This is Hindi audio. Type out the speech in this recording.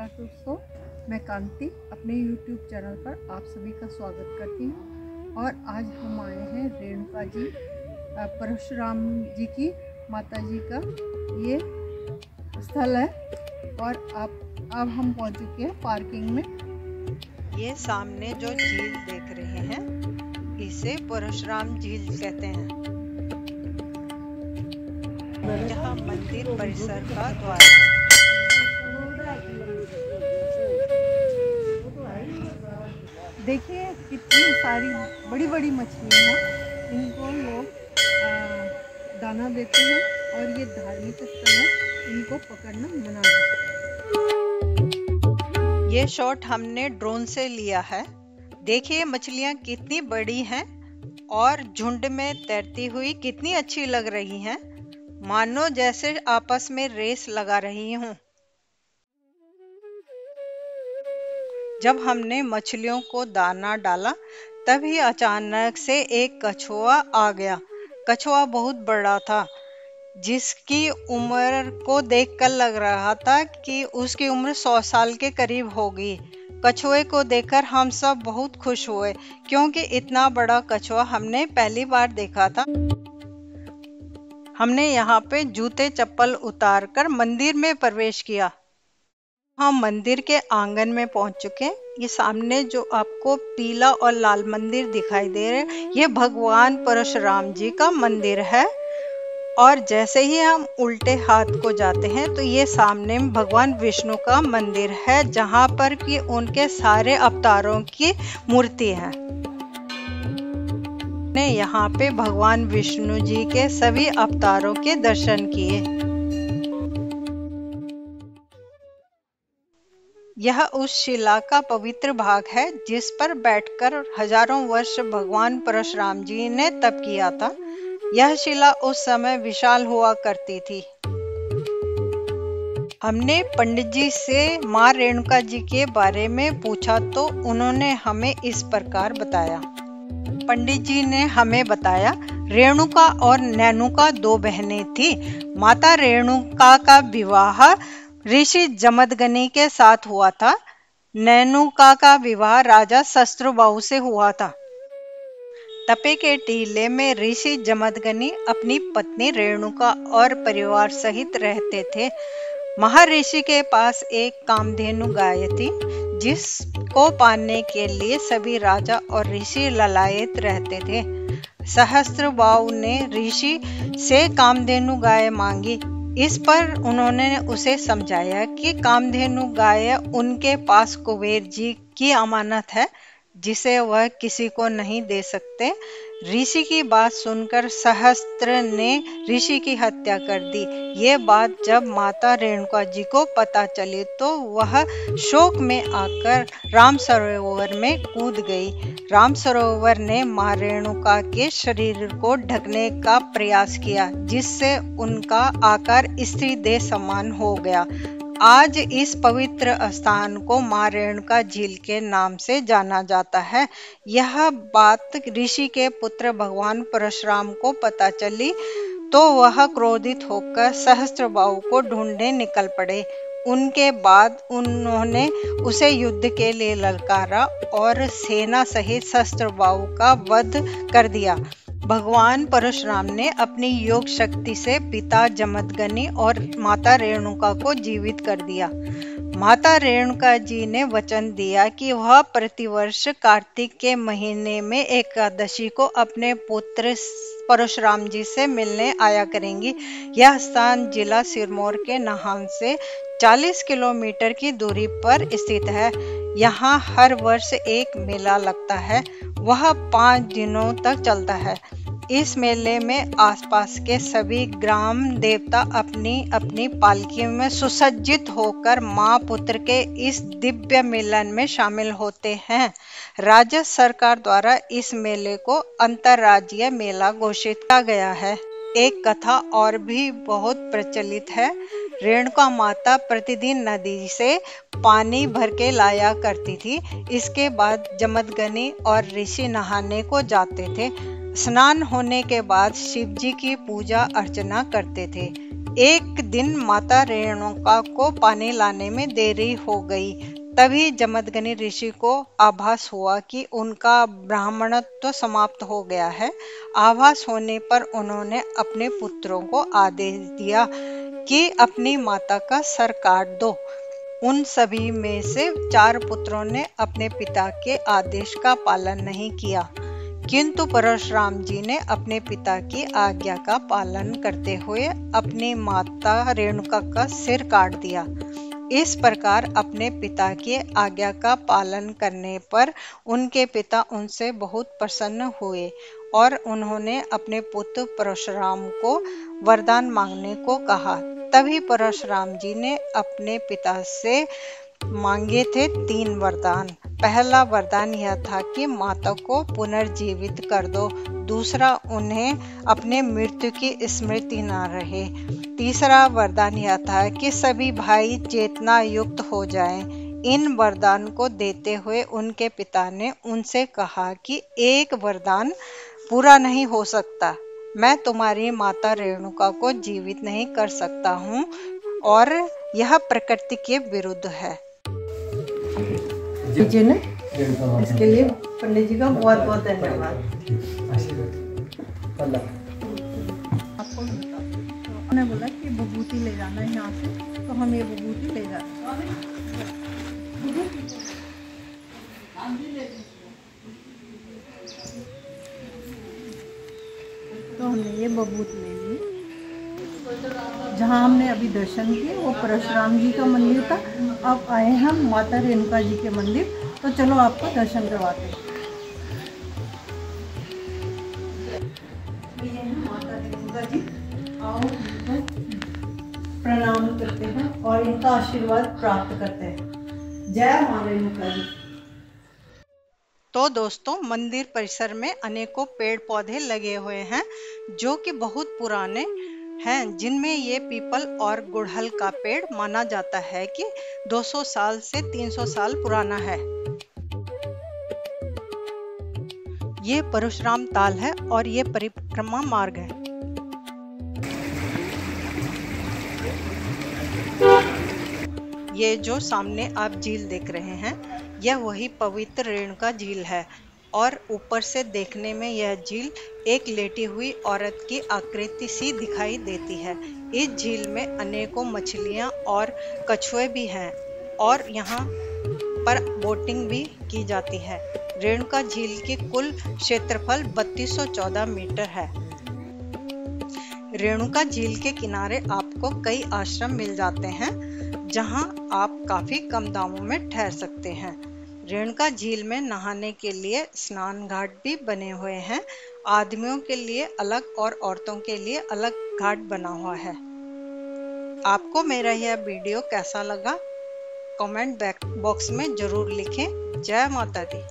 नमस्कार दोस्तों, मैं कांति अपने YouTube चैनल पर आप सभी का स्वागत करती हूँ। और आज हम आए हैं रेणुका जी, परशुराम जी की माता जी का ये स्थल है। और अब हम पहुँच चुके हैं पार्किंग में। ये सामने जो झील देख रहे हैं इसे परशुराम झील कहते हैं। यहाँ मंदिर परिसर का द्वार है। देखिए कितनी सारी बड़ी बड़ी मछलियाँ हैं, इनको लोग दाना देते हैं और ये धार्मिक स्थल है, इनको पकड़ना मना है। ये शॉट हमने ड्रोन से लिया है। देखिए मछलियाँ कितनी बड़ी हैं और झुंड में तैरती हुई कितनी अच्छी लग रही हैं, मानो जैसे आपस में रेस लगा रही हूँ। जब हमने मछलियों को दाना डाला तभी अचानक से एक कछुआ आ गया। कछुआ बहुत बड़ा था, जिसकी उम्र को देखकर लग रहा था कि उसकी उम्र 100 साल के करीब होगी। कछुए को देखकर हम सब बहुत खुश हुए, क्योंकि इतना बड़ा कछुआ हमने पहली बार देखा था। हमने यहाँ पे जूते चप्पल उतारकर मंदिर में प्रवेश किया। हम मंदिर के आंगन में पहुंच चुके हैं। ये सामने जो आपको पीला और लाल मंदिर दिखाई दे रहे हैं, ये भगवान परशुराम जी का मंदिर है। और जैसे ही हम उल्टे हाथ को जाते हैं तो ये सामने भगवान विष्णु का मंदिर है, जहां पर कि उनके सारे अवतारों की मूर्ति है। ने यहाँ पे भगवान विष्णु जी के सभी अवतारों के दर्शन किए। यह उस शिला का पवित्र भाग है जिस पर बैठकर हजारों वर्ष भगवान परशुराम जी ने तप किया था। यह शिला उस समय विशाल हुआ करती थी। हमने पंडित जी से माँ रेणुका जी के बारे में पूछा तो उन्होंने हमें इस प्रकार बताया। पंडित जी ने हमें बताया, रेणुका और नैनुका 2 बहनें थी। माता रेणुका का विवाह ऋषि जमदग्नि के साथ हुआ था। नैनुका का विवाह राजा शस्त्रबाहु से हुआ था। तपे के टीले में ऋषि जमदग्नि अपनी पत्नी रेणुका और परिवार सहित रहते थे। महर्षि के पास एक कामधेनु गाय थी, जिसको पाने के लिए सभी राजा और ऋषि ललायत रहते थे। सहस्त्रबाहु ने ऋषि से कामधेनु गाय मांगी। इस पर उन्होंने उसे समझाया कि कामधेनु गाय उनके पास कुबेर जी की अमानत है, जिसे वह किसी को नहीं दे सकते। ऋषि की बात सुनकर सहस्त्र ने ऋषि की हत्या कर दी। ये बात जब माता रेणुका जी को पता चली तो वह शोक में आकर राम सरोवर में कूद गई। राम सरोवर ने मां रेणुका के शरीर को ढकने का प्रयास किया, जिससे उनका आकार स्त्री देह समान हो गया। आज इस पवित्र स्थान को मां रेणुका झील के नाम से जाना जाता है। यह बात ऋषि के पुत्र भगवान परशुराम को पता चली तो वह क्रोधित होकर सहस्त्रबाहु को ढूंढने निकल पड़े। उनके बाद उन्होंने उसे युद्ध के लिए ललकारा और सेना सहित सहस्त्रबाहु का वध कर दिया। भगवान परशुराम ने अपनी योग शक्ति से पिता जमदग्नि और माता रेणुका को जीवित कर दिया। माता रेणुका जी ने वचन दिया कि वह प्रतिवर्ष कार्तिक के महीने में एकादशी को अपने पुत्र परशुराम जी से मिलने आया करेंगी। यह स्थान जिला सिरमौर के नाहन से 40 किलोमीटर की दूरी पर स्थित है। यहाँ हर वर्ष एक मेला लगता है, वह 5 दिनों तक चलता है। इस मेले में आसपास के सभी ग्राम देवता अपनी अपनी पालकी में सुसज्जित होकर मां पुत्र के इस दिव्य मिलन में शामिल होते हैं। राज्य सरकार द्वारा इस मेले को अंतर्राज्यीय मेला घोषित किया गया है। एक कथा और भी बहुत प्रचलित है। रेणुका माता प्रतिदिन नदी से पानी भर के लाया करती थी। इसके बाद जमदग्नि और ऋषि नहाने को जाते थे। स्नान होने के बाद शिव जी की पूजा अर्चना करते थे। एक दिन माता रेणुका को पानी लाने में देरी हो गई। तभी जमदग्नि ऋषि को आभास हुआ कि उनका ब्राह्मणत्व समाप्त हो गया है। आभास होने पर उन्होंने अपने पुत्रों को आदेश दिया कि अपनी माता का सर काट दो। उन सभी में से 4 पुत्रों ने अपने पिता के आदेश का पालन नहीं किया, किंतु परशुराम जी ने अपने पिता की आज्ञा का पालन करते हुए अपनी माता रेणुका का सिर काट दिया। इस प्रकार अपने पिता की आज्ञा का पालन करने पर उनके पिता उनसे बहुत प्रसन्न हुए और उन्होंने अपने पुत्र परशुराम को वरदान मांगने को कहा। तभी परशुराम जी ने अपने पिता से मांगे थे 3 वरदान। पहला वरदान यह था कि माता को पुनर्जीवित कर दो। दूसरा, उन्हें अपने मृत्यु की स्मृति न रहे। तीसरा वरदान यह था कि सभी भाई चेतना युक्त हो जाएं। इन वरदान को देते हुए उनके पिता ने उनसे कहा कि एक वरदान पूरा नहीं हो सकता। मैं तुम्हारी माता रेणुका को जीवित नहीं कर सकता हूँ और यह प्रकृति के विरुद्ध है। जी ने इसके लिए पंडित जी का बहुत बहुत धन्यवाद। आपको उन्होंने बोला कि विभूति ले जाना है यहाँ से, तो हम ये विभूति ले जाते हैं। तो हमने ये विभूति ले ली। जहाँ हमने अभी दर्शन किए वो परशुराम जी का मंदिर था। अब आए हम माता रेणुका जी के मंदिर, तो चलो आपको दर्शन करवाते हैं। ये है माता रेणुका जी, आओ इनको प्रणाम करते हैं और इनका आशीर्वाद प्राप्त करते हैं। जय माता रेणुका जी। तो दोस्तों, मंदिर परिसर में अनेकों पेड़ पौधे लगे हुए हैं जो कि बहुत पुराने हैं, जिनमें ये पीपल और गुड़हल का पेड़ माना जाता है कि 200 साल से 300 साल पुराना है। ये परशुराम ताल है और ये परिक्रमा मार्ग है। ये जो सामने आप झील देख रहे हैं, यह वही पवित्र रेणुका झील है और ऊपर से देखने में यह झील एक लेटी हुई औरत की आकृति सी दिखाई देती है। इस झील में अनेकों मछलियां और कछुए भी हैं और यहाँ पर बोटिंग भी की जाती है। रेणुका झील की कुल क्षेत्रफल 3214 मीटर है। रेणुका झील के किनारे आपको कई आश्रम मिल जाते हैं जहां आप काफी कम दामों में ठहर सकते हैं। रेणुका झील में नहाने के लिए स्नान घाट भी बने हुए हैं। आदमियों के लिए अलग और औरतों के लिए अलग घाट बना हुआ है। आपको मेरा यह वीडियो कैसा लगा, कमेंट बॉक्स में जरूर लिखें। जय माता दी।